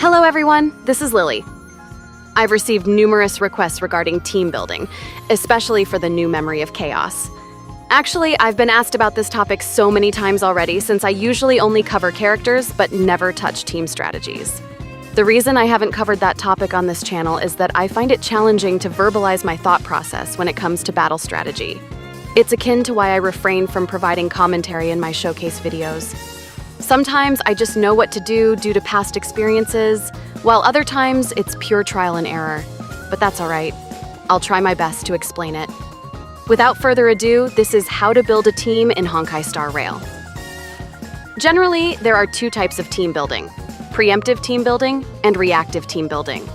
Hello everyone, this is Lily. I've received numerous requests regarding team building, especially for the new Memory of Chaos. Actually, I've been asked about this topic so many times already since I usually only cover characters but never touch team strategies. The reason I haven't covered that topic on this channel is that I find it challenging to verbalize my thought process when it comes to battle strategy. It's akin to why I refrain from providing commentary in my showcase videos. Sometimes I just know what to do due to past experiences, while other times it's pure trial and error. But that's all right. I'll try my best to explain it. Without further ado, this is how to build a team in Honkai Star Rail. Generally, there are two types of team building: preemptive team building and reactive team building.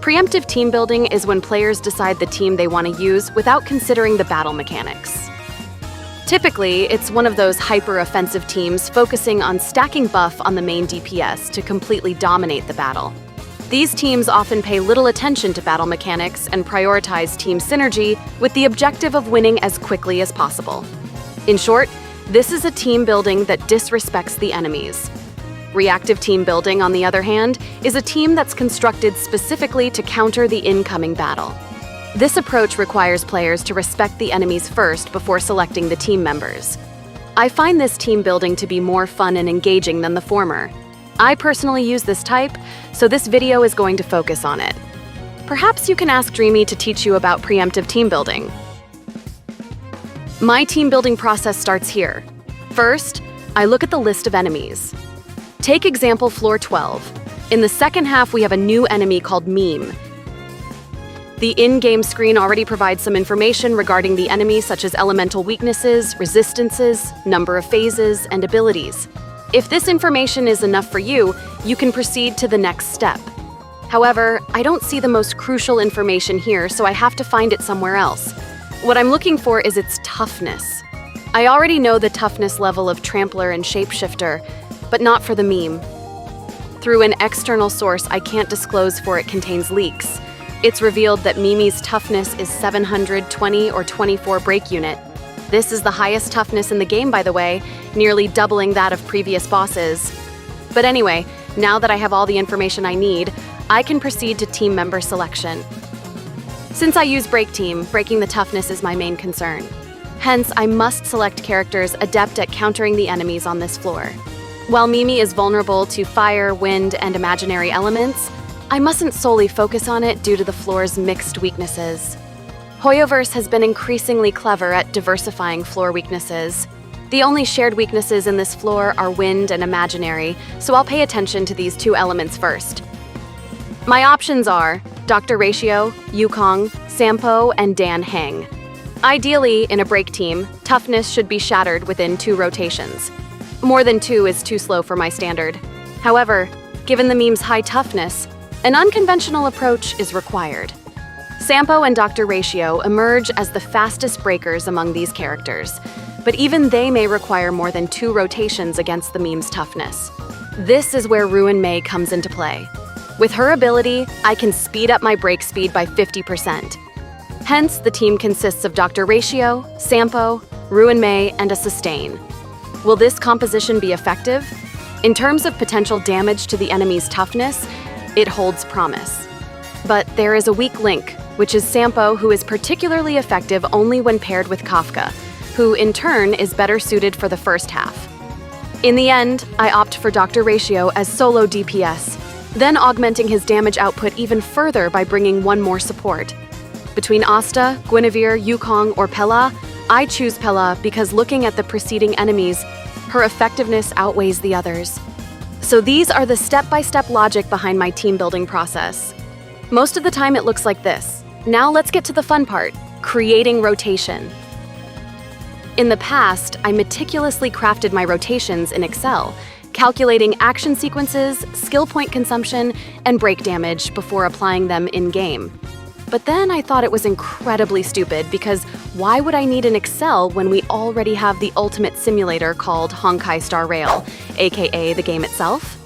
Preemptive team building is when players decide the team they want to use without considering the battle mechanics. Typically, it's one of those hyper-offensive teams focusing on stacking buff on the main DPS to completely dominate the battle. These teams often pay little attention to battle mechanics and prioritize team synergy with the objective of winning as quickly as possible. In short, this is a team building that disrespects the enemies. Reactive team building, on the other hand, is a team that's constructed specifically to counter the incoming battle. This approach requires players to respect the enemies first before selecting the team members. I find this team building to be more fun and engaging than the former. I personally use this type, so this video is going to focus on it. Perhaps you can ask Dreamy to teach you about preemptive team building. My team building process starts here. First, I look at the list of enemies. Take example floor 12. In the second half, we have a new enemy called Meme. The in-game screen already provides some information regarding the enemy, such as elemental weaknesses, resistances, number of phases, and abilities. If this information is enough for you, you can proceed to the next step. However, I don't see the most crucial information here, so I have to find it somewhere else. What I'm looking for is its toughness. I already know the toughness level of Trampler and Shapeshifter, but not for the Meme. Through an external source I can't disclose, for it contains leaks. It's revealed that Mimi's toughness is 720 or 24 break unit. This is the highest toughness in the game, by the way, nearly doubling that of previous bosses. But anyway, now that I have all the information I need, I can proceed to team member selection. Since I use Break Team, breaking the toughness is my main concern. Hence, I must select characters adept at countering the enemies on this floor. While Mimi is vulnerable to fire, wind, and imaginary elements, I mustn't solely focus on it due to the floor's mixed weaknesses. Hoyoverse has been increasingly clever at diversifying floor weaknesses. The only shared weaknesses in this floor are wind and imaginary, so I'll pay attention to these two elements first. My options are Dr. Ratio, Yukong, Sampo, and Dan Heng. Ideally, in a break team, toughness should be shattered within 2 rotations. More than 2 is too slow for my standard. However, given the meme's high toughness, an unconventional approach is required. Sampo and Dr. Ratio emerge as the fastest breakers among these characters, but even they may require more than 2 rotations against the meme's toughness. This is where Ruin Mei comes into play. With her ability, I can speed up my break speed by 50%. Hence, the team consists of Dr. Ratio, Sampo, Ruin Mei, and a sustain. Will this composition be effective? In terms of potential damage to the enemy's toughness, it holds promise. But there is a weak link, which is Sampo, who is particularly effective only when paired with Kafka, who in turn is better suited for the first half. In the end, I opt for Dr. Ratio as solo DPS, then augmenting his damage output even further by bringing one more support. Between Asta, Guinevere, Yukong, or Pella, I choose Pella because looking at the preceding enemies, her effectiveness outweighs the others. So these are the step-by-step logic behind my team building process. Most of the time it looks like this. Now let's get to the fun part, creating rotation. In the past, I meticulously crafted my rotations in Excel, calculating action sequences, skill point consumption, and break damage before applying them in-game. But then I thought it was incredibly stupid, because why would I need an Excel when we already have the ultimate simulator called Honkai Star Rail, aka the game itself?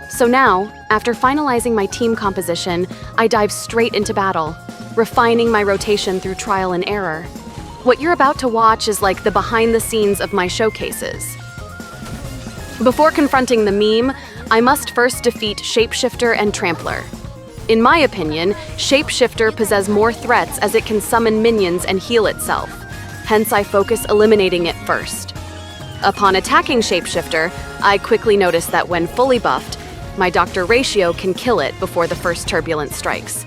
So now, after finalizing my team composition, I dive straight into battle, refining my rotation through trial and error. What you're about to watch is like the behind the scenes of my showcases. Before confronting the meme, I must first defeat Shapeshifter and Trampler. In my opinion, Shapeshifter possesses more threats as it can summon minions and heal itself. Hence, I focus eliminating it first. Upon attacking Shapeshifter, I quickly notice that when fully buffed, my Dr. Ratio can kill it before the first turbulence strikes.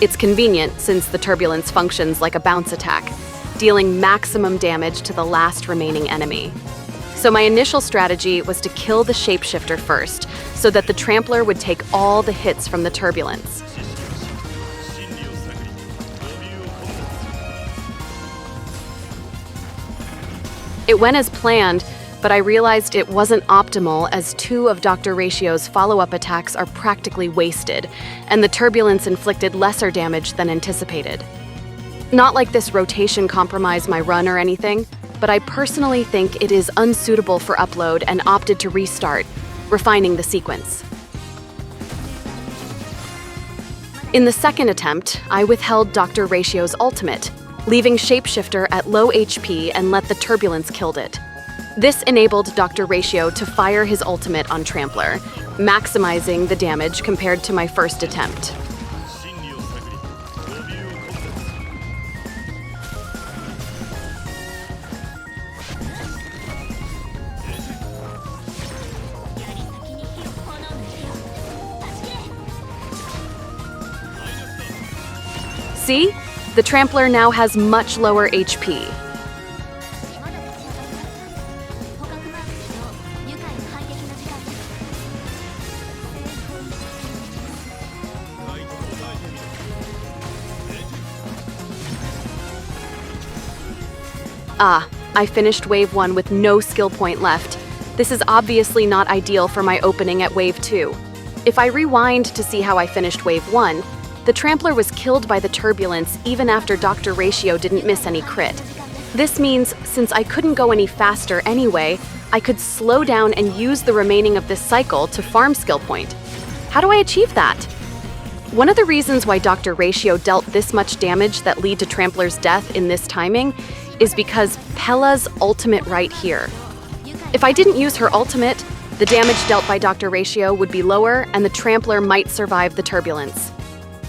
It's convenient since the turbulence functions like a bounce attack, dealing maximum damage to the last remaining enemy. So my initial strategy was to kill the Shapeshifter first, so that the Trampler would take all the hits from the turbulence. It went as planned, but I realized it wasn't optimal as 2 of Dr. Ratio's follow-up attacks are practically wasted, and the turbulence inflicted lesser damage than anticipated. Not like this rotation compromised my run or anything, but I personally think it is unsuitable for upload and opted to restart, refining the sequence. In the second attempt, I withheld Dr. Ratio's ultimate, leaving Shapeshifter at low HP and let the turbulence kill it. This enabled Dr. Ratio to fire his ultimate on Trampler, maximizing the damage compared to my first attempt. See? The Trampler now has much lower HP. I finished Wave 1 with no skill point left. This is obviously not ideal for my opening at Wave 2. If I rewind to see how I finished Wave 1, the Trampler was killed by the turbulence even after Dr. Ratio didn't miss any crit. This means, since I couldn't go any faster anyway, I could slow down and use the remaining of this cycle to farm skill point. How do I achieve that? One of the reasons why Dr. Ratio dealt this much damage that lead to Trampler's death in this timing is because Pella's ultimate right here. If I didn't use her ultimate, the damage dealt by Dr. Ratio would be lower and the Trampler might survive the turbulence.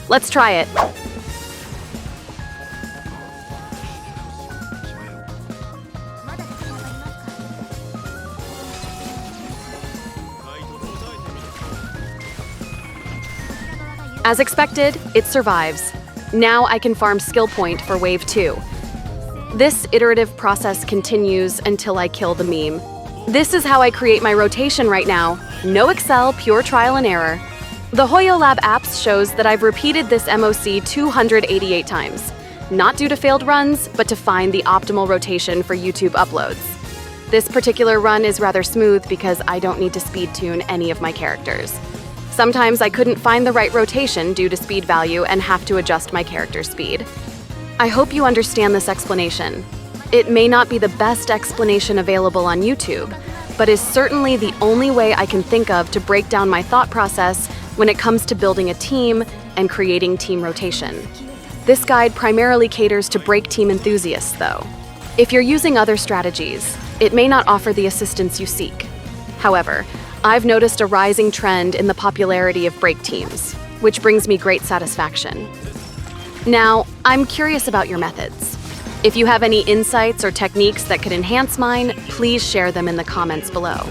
Let's try it. As expected, it survives. Now I can farm skill point for Wave 2. This iterative process continues until I kill the meme. This is how I create my rotation right now. No Excel, pure trial and error. The HoYoLab apps shows that I've repeated this MOC 288 times, not due to failed runs, but to find the optimal rotation for YouTube uploads. This particular run is rather smooth because I don't need to speed tune any of my characters. Sometimes I couldn't find the right rotation due to speed value and have to adjust my character speed. I hope you understand this explanation. It may not be the best explanation available on YouTube, but is certainly the only way I can think of to break down my thought process when it comes to building a team and creating team rotation. This guide primarily caters to break team enthusiasts, though. If you're using other strategies, it may not offer the assistance you seek. However, I've noticed a rising trend in the popularity of break teams, which brings me great satisfaction. Now, I'm curious about your methods. If you have any insights or techniques that could enhance mine, please share them in the comments below.